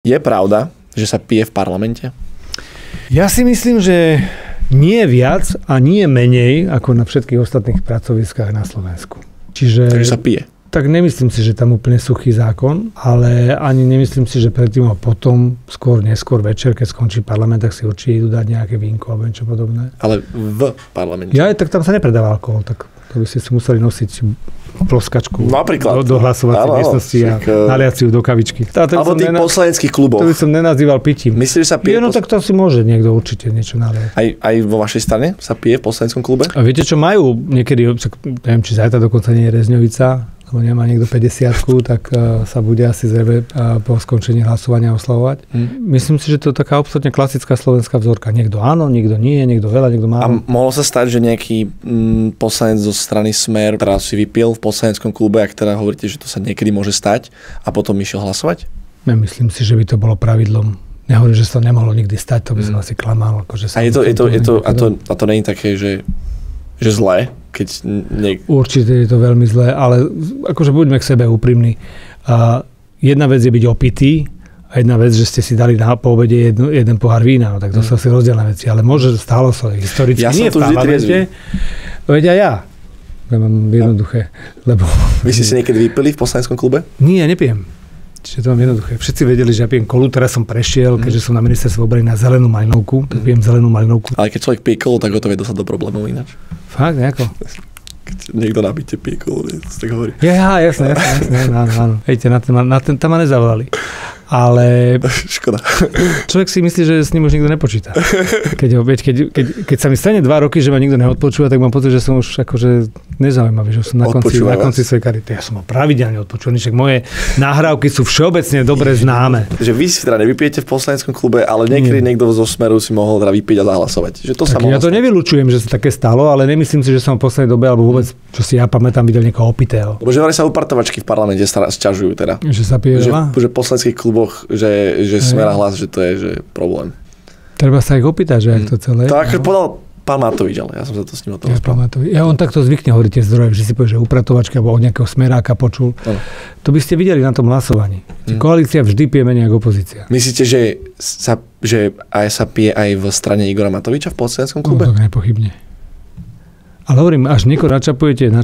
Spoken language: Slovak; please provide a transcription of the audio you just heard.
Je pravda, že sa pije v parlamente? Ja si myslím, že nie viac a nie menej ako na všetkých ostatných pracoviskách na Slovensku. Takže sa pije? Tak nemyslím si, že tam úplne suchý zákon, ale ani nemyslím si, že predtým a potom, neskôr večer, keď skončí parlament, tak si určite idú dať nejaké vínko alebo niečo podobné. Ale v parlamente? Ja, tak tam sa nepredáva alkohol, tak to by ste si museli nosiť ploskačku do hlasovacej miestnosti a naliať si ju do kavičky. Alebo tých poslaneckých kluboch. To by som nenazýval pitím. Myslíš, že sa pije? No tak to si môže niekto určite niečo naliať. Aj vo vašej strane sa pije v poslaneckom klube? A viete, čo majú niekedy, neviem, či zajtra dokonca nie je Rezňovica, lebo nemá niekto 50-ku, tak sa bude asi zrejme po skončení hlasovania oslavovať. Myslím si, že to je taká absolútne klasická slovenská vzorka. Niekto áno, niekto nie, niekto veľa, niekto málo. A mohlo sa stať, že nejaký poslanec zo strany Smer teraz si vypil v poslaneckom klube, ak teda hovoríte, že to sa niekedy môže stať a potom išiel hlasovať? Nemyslím si, že by to bolo pravidlom. Nehovorím, že sa to nemohlo nikdy stať, to by som asi klamal. Akože a to nie je také, že zlé? Určite je to veľmi zlé, ale akože buďme k sebe úprimní. Jedna vec je byť opitý a jedna vec, že ste si dali na poobede jeden pohár vína, no, tak to sú asi rozdielne veci, ale môže stálo sa historicky. Ja som tu vždy triezvy. Veď aj ja. Mám jednoduché. Lebo... Vy ste si niekedy vypili v poslaneckom klube? Nie, ja nepijem. Čiže to mám jednoduché. Všetci vedeli, že ja pijem kolu, teraz som prešiel, keďže som na ministerstve obrany na zelenú malinovku, tak pijem zelenú malinovku. Ale keď človek pije kolu, tak ho to vie dostať do problémov ináč. Fakt, nejako? Keď niekto nabite pije kolu, tak hovorí. Ja, jasné, áno. Hejte, tam ma nezavolali. Ale škoda. Človek si myslí, že s ním už nikto nepočíta. Keď sa mi stane 2 roky, že ma nikto neodpočúva, tak mám pocit, že som už akože nezaujímavý, že som na konci svojej kariéry. Ja som ho pravidelne odpočúvaný, však moje nahrávky sú všeobecne dobre známe. Že vy si teda nevypijete v poslaneckom klube, ale niekedy niekto zo Smeru si mohol teda vypiť a zahlasovať. Že to sa ja to nevylučujem, že sa také stalo, ale nemyslím si, že som v poslednej dobe alebo vôbec, čo si ja pamätám, videl niekoho opitého. Lebo že sa upartovačky v parlamente sťažujú teda. Že sa pije veľa? Že poslaneckých kluboch, že Smer a Hlas, že to je že problém. Treba sa ich opýtať, že ak to celé. To ako povedal pán Matovič, ale ja som sa to s ním o tom rozprával. Ja on takto zvykne hovoriť tie zdroje, že si povie, že upratovačka alebo od nejakého smeráka počul. To by ste videli na tom hlasovaní. Koalícia vždy pije menej ako opozícia. Myslíte, že aj sa pije aj v strane Igora Matoviča v poslaneckom klube? No, tak nepochybne. Ale hovorím, až niekoho načapujete.